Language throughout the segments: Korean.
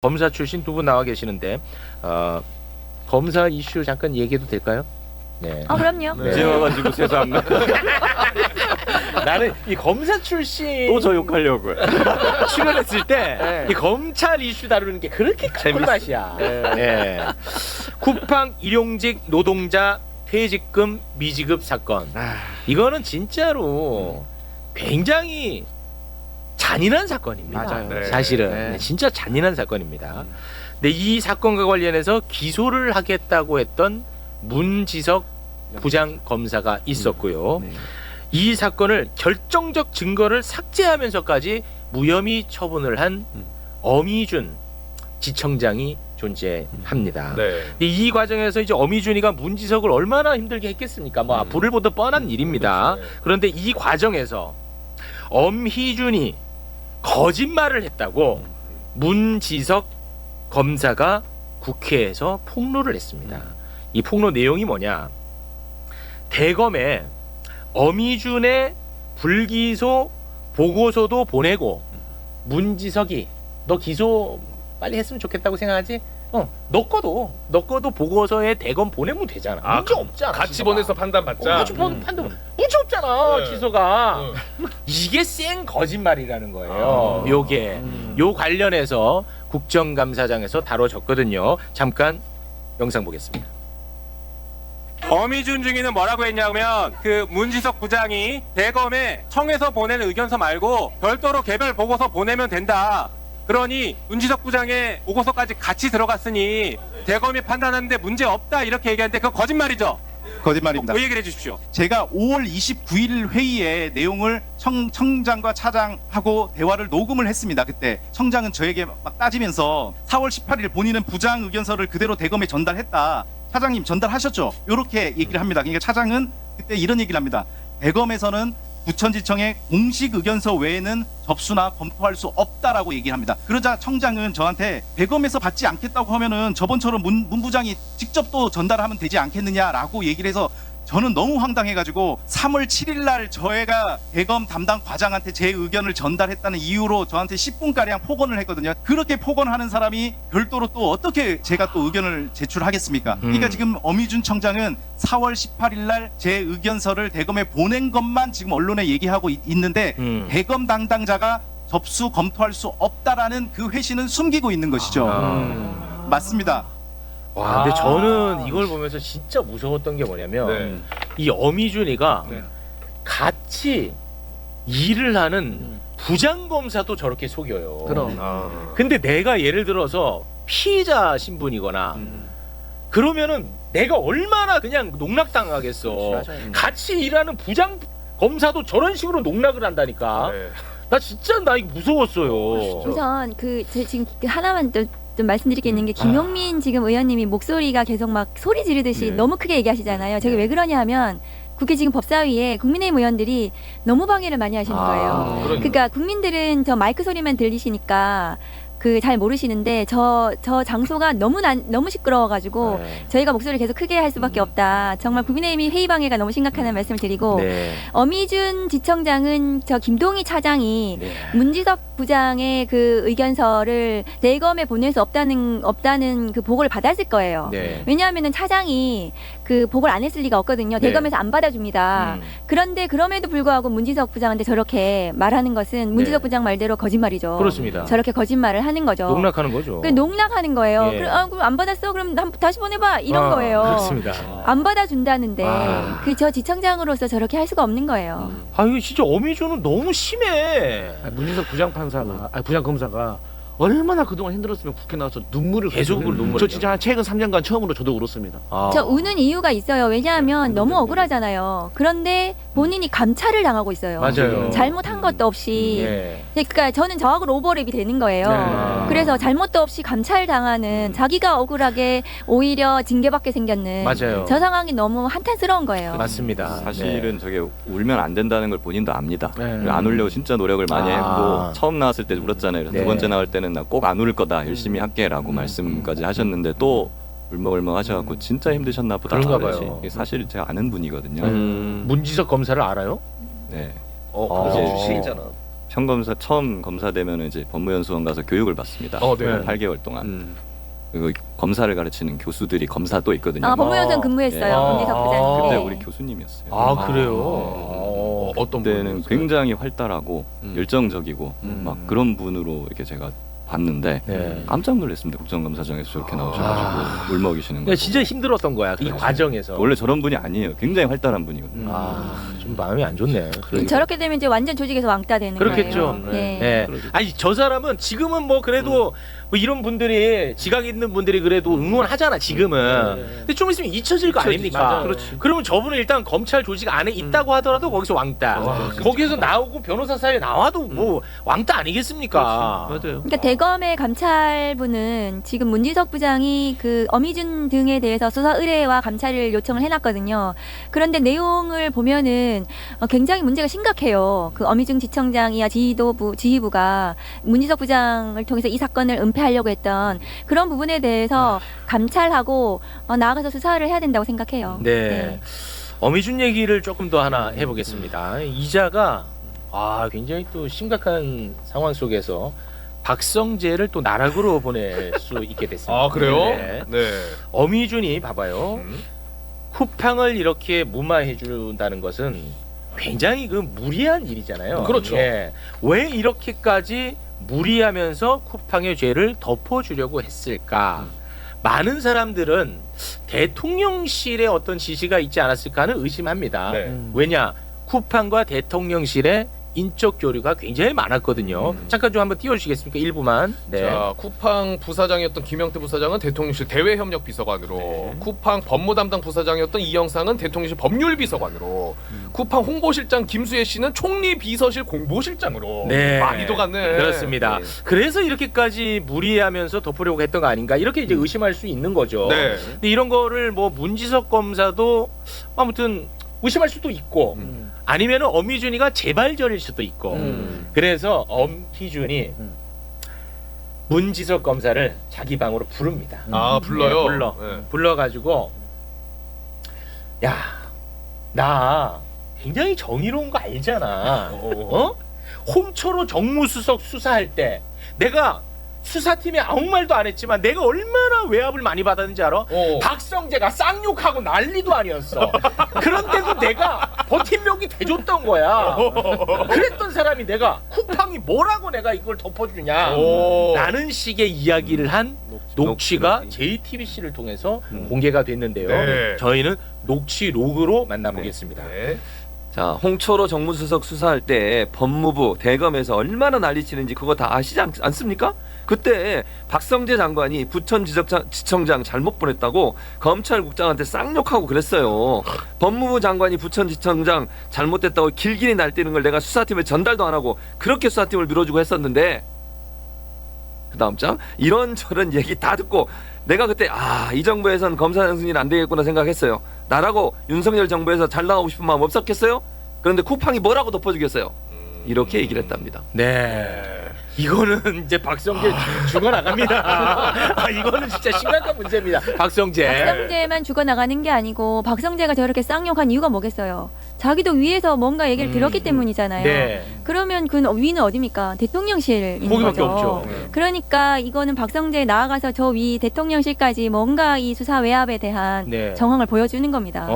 검사 출신 두 분 나와 계시는데 검사 이슈 잠깐 얘기해도 될까요? 네. 아 그럼요. 네. 이제 와가지고 죄송합니다. 나는 이 검사 출신 또 저 욕하려고요. 출연했을 때 네. 이 검찰 이슈 다루는 게 그렇게 꿀맛이야. 네. 네. 쿠팡 일용직 노동자 퇴직금 미지급 사건. 이거는 진짜로 굉장히 잔인한 사건입니다. 맞아요. 네. 사실은 네. 진짜 잔인한 사건입니다. 근데 이 사건과 관련해서 기소를 하겠다고 했던 문지석 부장 검사가 있었고요. 네. 이 사건을 결정적 증거를 삭제하면서까지 무혐의 처분을 한 어미준 지청장이 존재합니다. 네. 근데 이 과정에서 이제 어미준이가 문지석을 얼마나 힘들게 했겠습니까? 뭐 불을 보듯 뻔한 일입니다. 그렇죠. 그런데 이 과정에서 엄희준이 거짓말을 했다고 문지석 검사가 국회에서 폭로를 했습니다. 이 폭로 내용이 뭐냐? 대검에 엄희준의 불기소 보고서도 보내고 문지석이 너 기소 빨리 했으면 좋겠다고 생각하지? 너 거도 보고서에 대검 보내면 되잖아. 문제 없잖아. 같이 지소가. 보내서 판단받자. 같이 판단 문제 없잖아. 네. 지소가. 응. 이게 쌩 거짓말이라는 거예요. 요게 요 관련해서 국정감사장에서 다뤄졌거든요. 잠깐 영상 보겠습니다. 어미준 중위는 뭐라고 했냐면 그 문지석 부장이 대검에 청에서 보내는 의견서 말고 별도로 개별 보고서 보내면 된다. 그러니 문지석 부장의 보고서까지 같이 들어갔으니 대검이 판단하는데 문제 없다 이렇게 얘기하는데 그건 거짓말이죠. 거짓말입니다. 그 얘기를 해주십시오. 제가 5월 29일 회의에 내용을 청장과 차장하고 대화를 녹음을 했습니다. 그때 청장은 저에게 막 따지면서 4월 18일 본인은 부장 의견서를 그대로 대검에 전달했다. 차장님 전달하셨죠? 이렇게 얘기를 합니다. 그러니까 차장은 그때 이런 얘기를 합니다. 대검에서는 부천지청의 공식 의견서 외에는 접수나 검토할 수 없다라고 얘기를 합니다. 그러자 청장은 저한테 대검에서 받지 않겠다고 하면은 저번처럼 문 부장이 직접 또 전달하면 되지 않겠느냐라고 얘기를 해서 저는 너무 황당해가지고 3월 7일 날 저희가 대검 담당 과장한테 제 의견을 전달했다는 이유로 저한테 10분가량 폭언을 했거든요. 그렇게 폭언하는 사람이 별도로 또 어떻게 제가 또 의견을 제출하겠습니까? 그러니까 지금 어미준 청장은 4월 18일 날 제 의견서를 대검에 보낸 것만 지금 언론에 얘기하고 있는데 대검 담당자가 접수 검토할 수 없다라는 그 회신은 숨기고 있는 것이죠. 맞습니다. 와, 근데 저는 이걸 보면서 진짜 무서웠던 게 뭐냐면 네. 이 어미준이가 네. 같이 일을 하는 부장검사도 저렇게 속여요. 그럼. 근데 내가 예를 들어서 피의자 신분이거나 그러면은 내가 얼마나 그냥 농락당하겠어. 맞아요. 같이 일하는 부장 검사도 저런 식으로 농락을 한다니까. 네. 나 진짜 나 이거 무서웠어요. 우선 지금 하나만 좀 말씀드릴 게 있는 게 김용민 지금 의원님이 목소리가 계속 막 소리 지르듯이 너무 크게 얘기하시잖아요. 저게 왜 그러냐 하면 국회 지금 법사위에 국민의힘 의원들이 너무 방해를 많이 하시는 거예요. 그러니까 국민들은 저 마이크 소리만 들리시니까 그 잘 모르시는데 저 장소가 너무 시끄러워가지고 네. 저희가 목소리를 계속 크게 할 수밖에 없다. 정말 국민의힘이 회의 방해가 너무 심각하다는 말씀을 드리고 네. 어미준 지청장은 저 김동희 차장이 네. 문지석 부장의 그 의견서를 대검에 보낼 수 없다는 그 보고를 받았을 거예요. 네. 왜냐하면은 차장이 그 보고를 안 했을 리가 없거든요. 네. 대검에서 안 받아줍니다. 그런데 그럼에도 불구하고 문지석 부장한테 저렇게 말하는 것은 문지석 네. 부장 말대로 거짓말이죠. 그렇습니다. 저렇게 거짓말을 하는 거죠. 농락하는 거죠. 그 농락하는 거예요. 예. 그럼 안 받았어? 그럼 다시 보내봐 이런 거예요. 그렇습니다. 안 받아준다는데 아. 그 저 지청장으로서 저렇게 할 수가 없는 거예요. 아 이거 진짜 어미준은 너무 심해. 문진석 부장판사가 부장검사가 얼마나 그동안 힘들었으면 국회 나와서 눈물을 계속 흘리는 눈물을 저 진짜 한 최근 3년간 처음으로 저도 울었습니다. 저 우는 이유가 있어요. 왜냐하면 너무 억울하잖아요. 그런데 본인이 감찰을 당하고 있어요. 맞아요. 잘못한 것도 없이. 예. 그러니까 저는 저하고 오버랩이 되는 거예요. 네. 그래서 잘못도 없이 감찰 당하는 자기가 억울하게 오히려 징계받게 생겼는 맞아요. 저 상황이 너무 한탄스러운 거예요. 맞습니다. 사실은 저게 울면 안 된다는 걸 본인도 압니다. 네. 안 울려고 진짜 노력을 많이 아. 했고 처음 나왔을 때 울었잖아요. 그래서 네. 두 번째 나올 때는 나 꼭 안 울 거다 열심히 할게라고 말씀까지 하셨는데 또 울먹울먹 하셔갖고 진짜 힘드셨나 보다. 그런가 그러시. 봐요. 이게 사실 제가 아는 분이거든요. 문지석 검사를 알아요? 네. 검사 이제 출신이잖아. 평검사 처음 검사되면 이제 법무연수원 가서 교육을 받습니다. 네. 8개월 동안. 그리고 검사를 가르치는 교수들이 검사도 있거든요. 아, 법무연수원 근무했어요. 아. 문지석 부장님. 그때 네. 우리 교수님이었어요. 아 그래요. 어떤 그때는 분이었어요? 굉장히 활달하고 열정적이고 음. 막 그런 분으로 이렇게 제가 봤는데 네. 깜짝 놀랐습니다. 국정감사장에서 저렇게 나오셔가지고 울먹이시는 거. 그러니까 진짜 힘들었던 거야 이 그렇죠. 과정에서. 원래 저런 분이 아니에요. 굉장히 활달한 분이거든요. 좀 마음이 안 좋네. 저렇게 되면 이제 완전 조직에서 왕따 되는 그렇겠죠. 거예요. 네. 네. 아니 저 사람은 지금은 뭐 그래도 뭐 이런 분들이 지각 있는 분들이 그래도 응원하잖아 지금은. 근데 좀 있으면 잊혀질 거 아닙니까? 맞아. 그렇지. 그러면 저분은 일단 검찰 조직 안에 있다고 하더라도 거기서 왕따. 거기에서 나오고 변호사 사이에 나와도 뭐 왕따 아니겠습니까? 맞아요. 그러니까 대검의 감찰부는 지금 문지석 부장이 그 어미준 등에 대해서 수사 의뢰와 감찰을 요청을 해놨거든요. 그런데 내용을 보면은 굉장히 문제가 심각해요. 그 어미준 지청장이야 지휘부가 문지석 부장을 통해서 이 사건을 은폐하려고 했던 그런 부분에 대해서 감찰하고 나아가서 수사를 해야 된다고 생각해요. 네. 어미준 얘기를 조금 더 하나 해보겠습니다. 이자가 굉장히 또 심각한 상황 속에서 박성재를 또 나락으로 보낼 수 있게 됐습니다. 아 그래요? 네. 네. 어미준이 봐봐요. 쿠팡을 이렇게 무마해 준다는 것은 굉장히 그 무리한 일이잖아요. 그렇죠. 예. 왜 이렇게까지 무리하면서 쿠팡의 죄를 덮어주려고 했을까? 많은 사람들은 대통령실의 어떤 지시가 있지 않았을까 하는 의심합니다. 네. 왜냐? 쿠팡과 대통령실의 인적 교류가 굉장히 많았거든요. 잠깐 좀 한번 띄워주시겠습니까? 일부만. 네. 자, 쿠팡 부사장이었던 김영태 부사장은 대통령실 대외협력비서관으로, 네. 쿠팡 법무담당 부사장이었던 이영상은 대통령실 법률비서관으로, 쿠팡 홍보실장 김수혜 씨는 총리비서실 공보실장으로 네. 많이 도갔네. 그렇습니다. 네. 그래서 이렇게까지 무리하면서 덮으려고 했던 거 아닌가 이렇게 이제 의심할 수 있는 거죠. 네. 근데 이런 거를 뭐 문지석 검사도 아무튼 의심할 수도 있고 아니면은 엄희준이가 재발절일 수도 있고 그래서 엄희준이 문지석 검사를 자기 방으로 부릅니다. 아 불러요. 네, 불러가지고 야, 나 굉장히 정의로운 거 알잖아. 어? 홍철호 정무수석 수사할 때 내가 수사팀에 아무 말도 안 했지만 내가 얼마나 외압을 많이 받았는지 알아? 박성재가 쌍욕하고 난리도 아니었어. 그런데도 내가 버팀목이 돼줬던 거야. 그랬던 사람이 내가 쿠팡이 뭐라고 내가 이걸 덮어주냐 라는 식의 이야기를 한 녹취가 JTBC를 통해서 공개가 됐는데요. 네. 저희는 녹취록으로 만나보겠습니다. 네. 자, 홍철호 정무수석 수사할 때 법무부, 대검에서 얼마나 난리치는지 그거 다 아시지 않습니까? 그때 박성재 장관이 부천지청장 잘못 보냈다고 검찰국장한테 쌍욕하고 그랬어요. 법무부 장관이 부천지청장 잘못됐다고 길길이 날뛰는 걸 내가 수사팀에 전달도 안 하고 그렇게 수사팀을 밀어주고 했었는데 그 다음 장 이런저런 얘기 다 듣고 내가 그때 이 정부에선 검사장 승진 안 되겠구나 생각했어요. 나라고 윤석열 정부에서 잘 나가고 싶은 마음 없었겠어요? 그런데 쿠팡이 뭐라고 덮어주겠어요? 이렇게 얘기를 했답니다. 네. 이거는 이제 박성재 죽어나갑니다. 이거는 진짜 심각한 문제입니다. 박성재. 박성재만 죽어나가는 게 아니고 박성재가 저렇게 쌍욕한 이유가 뭐겠어요? 자기도 위에서 뭔가 얘기를 들었기 때문이잖아요. 네. 그러면 그 위는 어디입니까? 대통령실인 거기밖에 거죠. 없죠. 그러니까 이거는 박성재 나아가서 저 위 대통령실까지 뭔가 이 수사 외압에 대한 네. 정황을 보여주는 겁니다.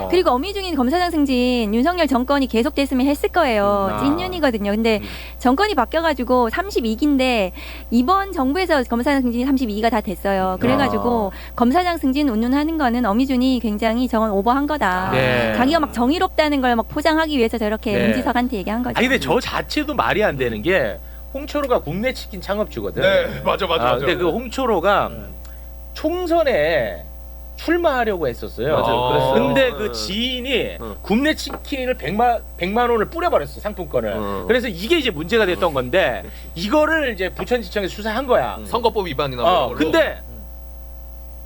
그리고 어미중인 검사장 승진 윤석열 정권이 계속됐으면 했을 거예요. 찐윤이거든요. 근데 정권이 바뀌어가지고 32기인데 이번 정부에서 검사장 승진이 32기가 다 됐어요. 그래가지고 검사장 승진 운운하는 거는 어미준이 굉장히 저건 오버한 거다. 네. 자기가 막 정의롭다는 걸 막 포장하기 위해서 저렇게 네. 문지석한테 얘기한 거죠. 아니 근데 저 자체도 말이 안 되는 게 홍철호가 국내 치킨 창업주거든. 네, 맞아. 근데 그 홍철호가 총선에 출마하려고 했었어요. 맞아요. 그랬어요. 근데 그 지인이 국내 치킨을 100만 원을 뿌려버렸어 상품권을. 그래서 이게 이제 문제가 됐던 건데 이거를 이제 부천지청에 수사한 거야. 선거법 위반이나 그런 걸로. 근데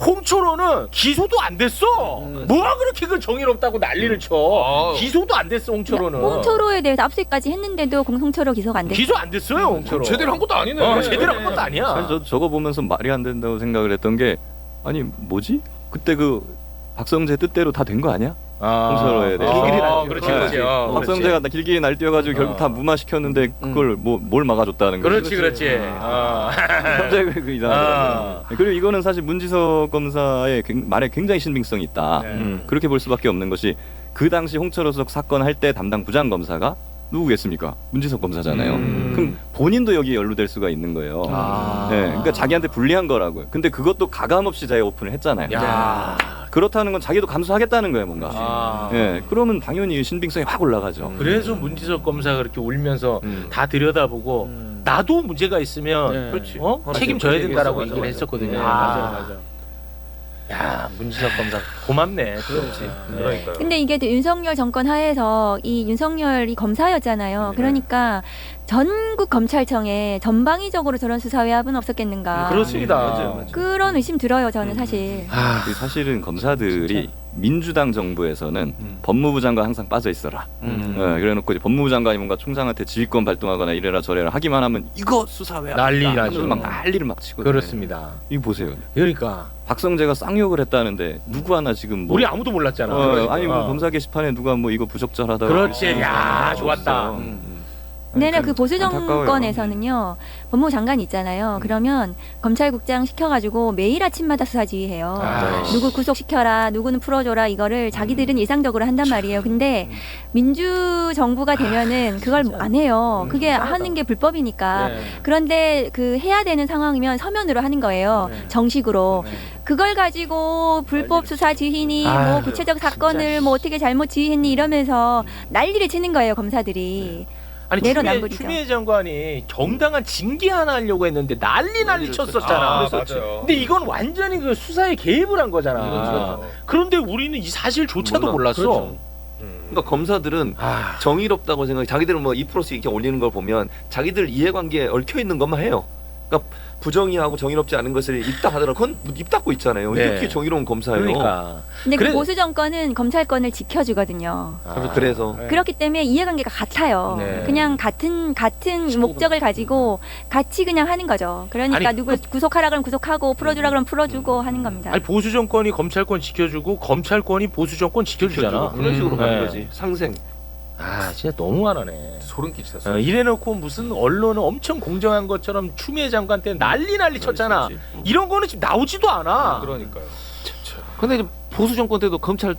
홍철호는 기소도 안 됐어. 뭐가 그렇게 그 정의롭다고 난리를 쳐. 기소도 안 됐어 홍철호는. 홍철호에 대해서 압수까지 했는데도 홍철호 기소가 안 됐어요. 기소 안 됐어요 홍철호. 제대로 한 것도 아니네. 제대로 한 것도 아니야. 사실 저거 보면서 말이 안 된다고 생각을 했던 게 아니 뭐지? 그때 그 박성재 뜻대로 다 된 거 아니야? 홍철호에 대해서. 길길이 그렇지, 날뛰어. 그렇지. 박성재가 길길이 날뛰어가지고 결국 다 무마시켰는데 그걸 뭘 막아줬다는 거지. 그렇지. 갑자기 그 이상하더라고요. 그리고 이거는 사실 문지석 검사의 말에 굉장히 신빙성이 있다. 네. 그렇게 볼 수밖에 없는 것이 그 당시 홍철호 수석 사건 할 때 담당 부장검사가 누구겠습니까? 문지석 검사잖아요. 그럼 본인도 여기에 연루될 수가 있는 거예요. 네, 그러니까 자기한테 불리한 거라고요. 근데 그것도 가감없이 자기가 오픈을 했잖아요. 야. 그렇다는 건 자기도 감수하겠다는 거예요, 뭔가. 네, 그러면 당연히 신빙성이 확 올라가죠. 그래서 문지석 검사가 그렇게 울면서 다 들여다보고 나도 문제가 있으면 네. 그렇지. 책임져야 된다라고 맞아, 얘기를 맞아. 했었거든요. 네, 맞아. 야, 문지석 검사 고맙네. 그렇지. 그러니까요. 근데 이게 또 윤석열 정권 하에서 이 윤석열이 검사였잖아요. 그러니까 전국 검찰청에 전방위적으로 저런 수사외압은 없었겠는가. 그렇습니다. 맞아요. 그런 의심 들어요, 저는 사실. 그 사실은 검사들이 민주당 정부에서는 법무부 장관 항상 빠져 있어라. 그래놓고 이제 법무부 장관이 뭔가 총장한테 지휘권 발동하거나 이래라 저래라 하기만 하면 이거 수사외압 난리 하면서 나죠. 막 난리를 막 치거든요. 그렇습니다. 이거 보세요. 그러니까 박성재가 쌍욕을 했다는데 누구 하나 지금 뭐 우리 아무도 몰랐잖아. 아니 뭐 검사 게시판에 누가 뭐 이거 부적절하다고 그렇지. 그랬어요. 야, 좋았다. 없어요. 네네, 그 보수 안타까워요. 정권에서는요, 법무부 장관이 있잖아요. 그러면 검찰국장 시켜가지고 매일 아침마다 수사 지휘해요. 누구 구속시켜라, 누구는 풀어줘라, 이거를 자기들은 일상적으로 한단 말이에요. 근데 민주정부가 되면은 그걸 안 해요. 그게 하는 게 불법이니까. 그런데 그 해야 되는 상황이면 서면으로 하는 거예요. 정식으로. 그걸 가지고 불법 수사 지휘니, 뭐 구체적 사건을 뭐 어떻게 잘못 지휘했니 이러면서 난리를 치는 거예요, 검사들이. 아니 내로남불이죠. 추미애 장관이 정당한 징계 하나 하려고 했는데 난리 쳤었잖아. 맞아요. 근데 이건 완전히 그 수사에 개입을 한 거잖아. 그런데 우리는 이 사실조차도 몰랐어. 그렇죠. 그러니까 검사들은 정의롭다고 생각해. 자기들은 뭐 2%씩 이렇게 올리는 걸 보면 자기들 이해관계에 얽혀 있는 것만 해요. 그러니까 부정의하고 정의롭지 않은 것을 입다 하더라도 그건 입 닫고 있잖아요. 네. 이렇게 정의로운 검사예요. 그러니까. 근데 그래- 그 보수 정권은 검찰권을 지켜주거든요. 그래서 그렇기 때문에 이해관계가 같아요. 네. 그냥 같은 목적을 가지고 같이 그냥 하는 거죠. 그러니까 아니, 누구 구속하라 그러면 구속하고 풀어주라 그러면 풀어주고 하는 겁니다. 아니 보수 정권이 검찰권 지켜주고 검찰권이 보수 정권 지켜주잖아. 그런 식으로 가는 네. 거지. 상생. 아 진짜 너무 화나네. 소름 끼치셨어요. 이래놓고 무슨 언론은 엄청 공정한 것처럼 추미애 장관 때 난리 쳤잖아. 그렇지. 이런 거는 지금 나오지도 않아. 그러니까요. 근데 이제 보수 정권 때도 검찰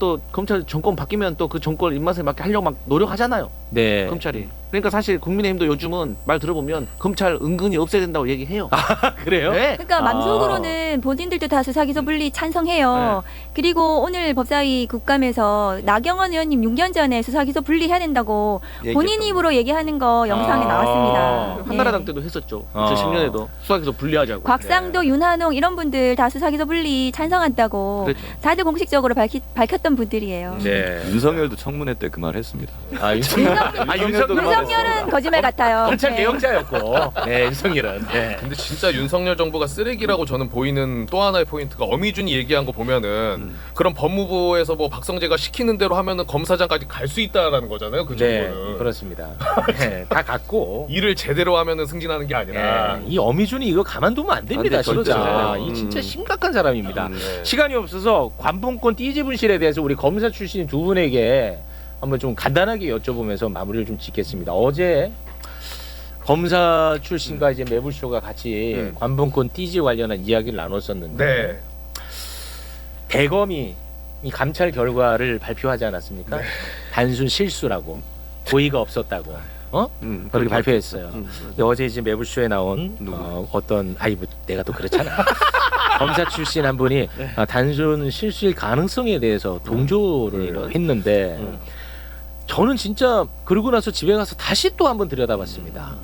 정권 바뀌면 또 그 정권 입맛에 맞게 하려고 막 노력하잖아요. 네. 검찰이. 그러니까 사실 국민의힘도 요즘은 말 들어보면 검찰 은근히 없애야 된다고 얘기해요. 그래요? 네. 그러니까 맘속으로는 본인들도 다 수사기소 분리 찬성해요. 그리고 오늘 법사위 국감에서 나경원 의원님 6년 전에 수사기소 분리해야 된다고 본인 입으로 얘기하는 거 영상에 나왔습니다. 한나라당 네. 때도 했었죠. 2010년에도 수사기소 분리하자고. 곽상도, 윤한홍 이런 분들 다 수사기소 분리 찬성한다고 그랬죠. 다들 공식적으로 밝혔던 분들이에요. 네. 윤석열도 청문회 때 그 말 했습니다. 윤석열은 거짓말 같아요. 검찰 네. 개혁자였고, 네, 윤석열은. 네. 근데 진짜 윤석열 정부가 쓰레기라고 저는 보이는 또 하나의 포인트가 어미준이 얘기한 거 보면은 그런 법무부에서 뭐 박성재가 시키는 대로 하면은 검사장까지 갈 수 있다라는 거잖아요. 그 네, 정부는. 그렇습니다. 네, 다 갖고. 일을 제대로 하면은 승진하는 게 아니라. 이 어미준이 이거 가만두면 안 됩니다, 안 돼, 진짜. 절대. 이 진짜 심각한 사람입니다. 네. 시간이 없어서 관봉권 띠지 분실에 대해서 우리 검사 출신 두 분에게 한번 좀 간단하게 여쭤보면서 마무리를 좀 짓겠습니다. 어제 검사 출신과 이제 매불쇼가 같이 관봉권 띠지 관련한 이야기를 나눴었는데 네. 대검이 이 감찰 결과를 발표하지 않았습니까? 단순 실수라고 고의가 없었다고 그렇게 발표했어요. 근데 어제 이제 매불쇼에 나온 어떤 내가 또 그렇잖아. 검사 출신 한 분이 단순 실수일 가능성에 대해서 동조를 했는데 저는 진짜 그러고 나서 집에 가서 다시 또 한번 들여다봤습니다.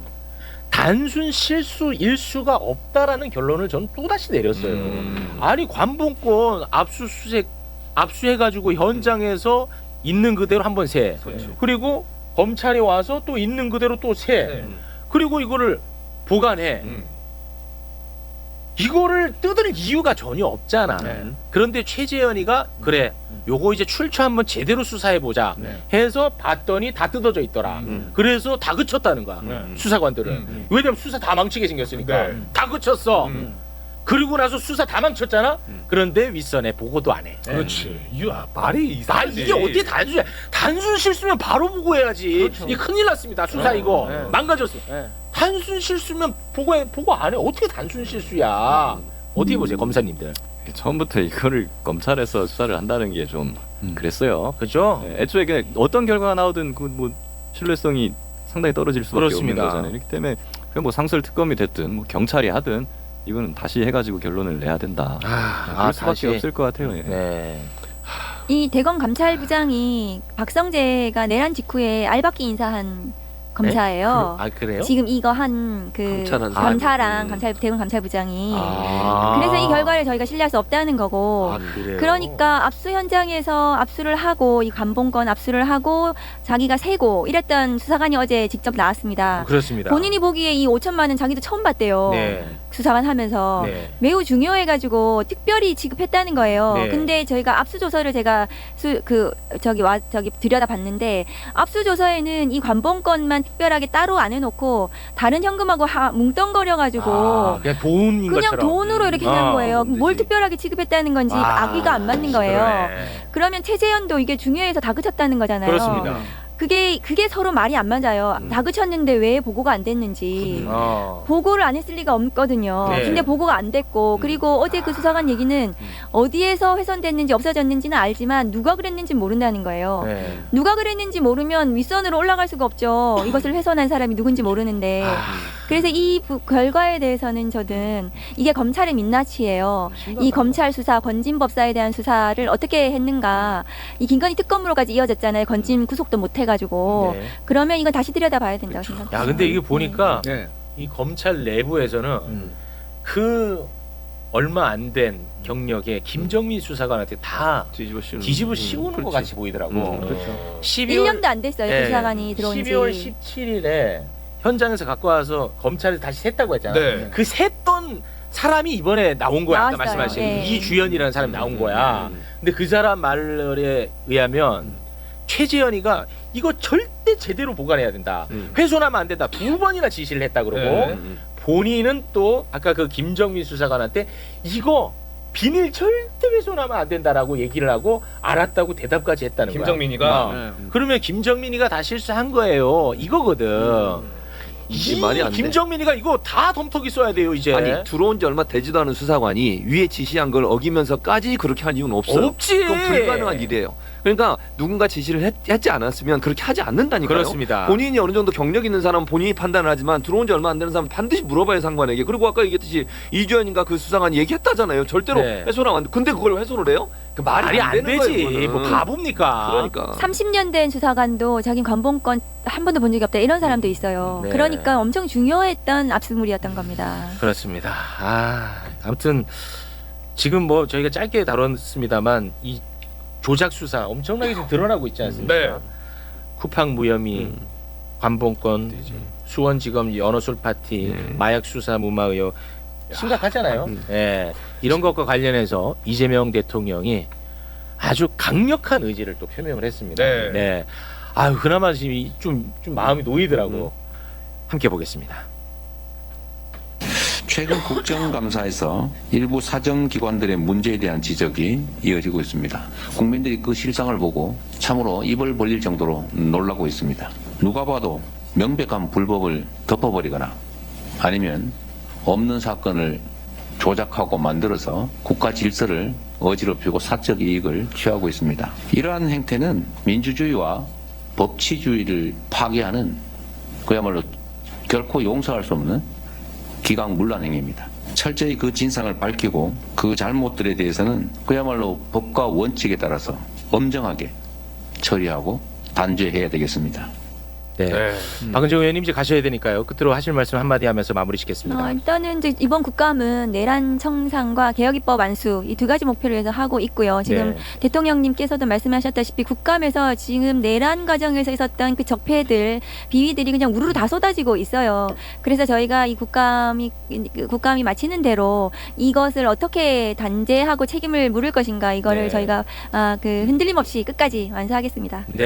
단순 실수일 수가 없다라는 결론을 저는 또다시 내렸어요. 아니 관봉권 압수해가지고 현장에서 있는 그대로 한번 세. 그리고 검찰이 와서 또 있는 그대로 또 세. 그리고 이거를 보관해. 이거를 뜯을 이유가 전혀 없잖아. 그런데 최재현이가 그래 요거 이제 출처 한번 제대로 수사해보자 해서 봤더니 다 뜯어져 있더라. 그래서 다 그쳤다는 거야. 수사관들은. 왜냐면 수사 다 망치게 생겼으니까. 다 그쳤어. 그리고 나서 수사 다 망쳤잖아. 그런데 윗선에 보고도 안 해. 그렇지. 이야 말이 이상하지. 이게 어떻게 단순 실수면 바로 보고해야지. 그렇죠. 이게 큰일 났습니다. 수사 이거 네. 망가졌어. 단순 실수면 보고 안 해. 어떻게 단순 실수야? 어떻게 보세요, 검사님들? 처음부터 이거를 검찰에서 수사를 한다는 게 좀 그랬어요. 그죠? 애초에 그냥 어떤 결과가 나오든 그 뭐 신뢰성이 상당히 떨어질 수밖에 그렇습니다. 없는 거잖아요. 그렇기 때문에 그냥 뭐 상설 특검이 됐든 뭐 경찰이 하든 이거는 다시 해가지고 결론을 내야 된다. 그럴 수밖에 다시. 없을 것 같아요. 예. 네. 이 대검 감찰부장이 박성재가 내란 직후에 알박기 인사한 검사예요. 그래요? 지금 이거 한 그 감찰한 검사랑 사람이. 대검 감찰부장이 아. 그래서 이 결과를 저희가 신뢰할 수 없다는 거고 그래요? 그러니까 압수 현장에서 압수를 하고 이 관본건 압수를 하고 자기가 세고 이랬던 수사관이 어제 직접 나왔습니다. 그렇습니다. 본인이 보기에 이 5천만 원 자기도 처음 봤대요. 네. 수사관 하면서 네. 매우 중요해가지고 특별히 지급했다는 거예요. 네. 근데 저희가 압수조서를 제가 저기 들여다봤는데 압수조서에는 이 관본건만 특별하게 따로 안 해놓고 다른 현금하고 뭉뚱거려가지고 그냥 돈인 그냥 것처럼. 돈으로 이렇게 한 거예요. 문제지. 뭘 특별하게 지급했다는 건지 악의가 안 맞는 거예요. 그러네. 그러면 최재현도 이게 중요해서 다그쳤다는 거잖아요. 그렇습니다. 그게 서로 말이 안 맞아요. 다그쳤는데 왜 보고가 안 됐는지. 보고를 안 했을 리가 없거든요. 네. 근데 보고가 안 됐고 그리고 어제 그 수사관 얘기는 어디에서 훼손됐는지 없어졌는지는 알지만 누가 그랬는지 모른다는 거예요. 네. 누가 그랬는지 모르면 윗선으로 올라갈 수가 없죠. 이것을 훼손한 사람이 누군지 모르는데. 그래서 이 결과에 대해서는 저는 이게 검찰의 민낯이에요. 이 검찰 수사, 건진 법사에 대한 수사를 어떻게 했는가. 이 김건희 특검으로까지 이어졌잖아요. 건진 구속도 못 해가지고. 네. 그러면 이건 다시 들여다봐야 된다고 생각합니다. 야, 근데 이게 보니까 네. 이 검찰 내부에서는 그 얼마 안 된 경력에 김정민 수사관한테 다 뒤집어 씌우는 것 같이 보이더라고. 그렇죠. 1년도 안 됐어요. 그 수사관이 들어온 지. 12월 17일에 현장에서 갖고 와서 검찰에 다시 셌다고 했잖아. 네. 그 셌던 사람이 이번에 나온 거야. 아까 나왔어요. 말씀하신 네. 이주연이라는 사람이 나온 거야. 근데 그 사람 말에 의하면 최재현이가 이거 절대 제대로 보관해야 된다. 훼손하면 안 된다. 2번이나 지시를 했다 그러고 네. 본인은 또 아까 그 김정민 수사관한테 이거 비밀 절대 훼손하면 안 된다라고 얘기를 하고 알았다고 대답까지 했다는 거야. 김정민이가 그러면 김정민이가 다 실수한 거예요. 이거거든. 이게 말이 안 돼. 김정민이가 이거 다 덤터기 써야 돼요 이제. 아니 들어온 지 얼마 되지도 않은 수사관이 위에 지시한 걸 어기면서까지 그렇게 할 이유는 없어요. 없지. 그건 불가능한 일이에요. 그러니까 누군가 지시를 했지 않았으면 그렇게 하지 않는다니까요. 그렇습니다. 본인이 어느 정도 경력 있는 사람은 본인이 판단을 하지만 들어온 지 얼마 안 되는 사람은 반드시 물어봐야 상관에게. 그리고 아까 얘기했듯이 이주연인가 그 수사관이 얘기했다잖아요. 절대로 네. 훼손하면 안 돼. 근데 그걸 훼손을 해요? 그 말이 안 되는 되지. 거예요, 그거는. 뭐 바보입니까? 그러니까. 30년 된 수사관도 자기 관본권 한 번도 본 적이 없다 이런 사람도 있어요. 네. 그러니까 엄청 중요했던 압수물이었던 겁니다. 그렇습니다. 아무튼 지금 뭐 저희가 짧게 다뤘습니다만 이 조작 수사 엄청나게 지금 드러나고 있지 않습니까? 네. 쿠팡 무혐의, 관본권, 수원지검 연어술 파티, 마약 수사 무마 의혹 심각하잖아요. 예. 이런 것과 관련해서 이재명 대통령이 아주 강력한 의지를 또 표명을 했습니다. 네. 아유 그나마 지금 좀 마음이 놓이더라고. 함께 보겠습니다. 최근 국정감사에서 일부 사정기관들의 문제에 대한 지적이 이어지고 있습니다. 국민들이 그 실상을 보고 참으로 입을 벌릴 정도로 놀라고 있습니다. 누가 봐도 명백한 불법을 덮어버리거나 아니면 없는 사건을 조작하고 만들어서 국가 질서를 어지럽히고 사적 이익을 취하고 있습니다. 이러한 행태는 민주주의와 법치주의를 파괴하는 그야말로 결코 용서할 수 없는 기강문란 행위입니다. 철저히 그 진상을 밝히고 그 잘못들에 대해서는 그야말로 법과 원칙에 따라서 엄정하게 처리하고 단죄해야 되겠습니다. 네. 박은정 의원님 이제 가셔야 되니까요. 끝으로 하실 말씀 한마디 하면서 마무리 짓겠습니다. 일단은 이제 이번 국감은 내란 청산과 개혁입법 완수 이 두 가지 목표를 위해서 하고 있고요. 지금 네. 대통령님께서도 말씀하셨다시피 국감에서 지금 내란 과정에서 있었던 그 적폐들 비위들이 그냥 우르르 다 쏟아지고 있어요. 그래서 저희가 이 국감이 마치는 대로 이것을 어떻게 단죄하고 책임을 물을 것인가 이거를 네. 저희가 그 흔들림 없이 끝까지 완수하겠습니다. 네.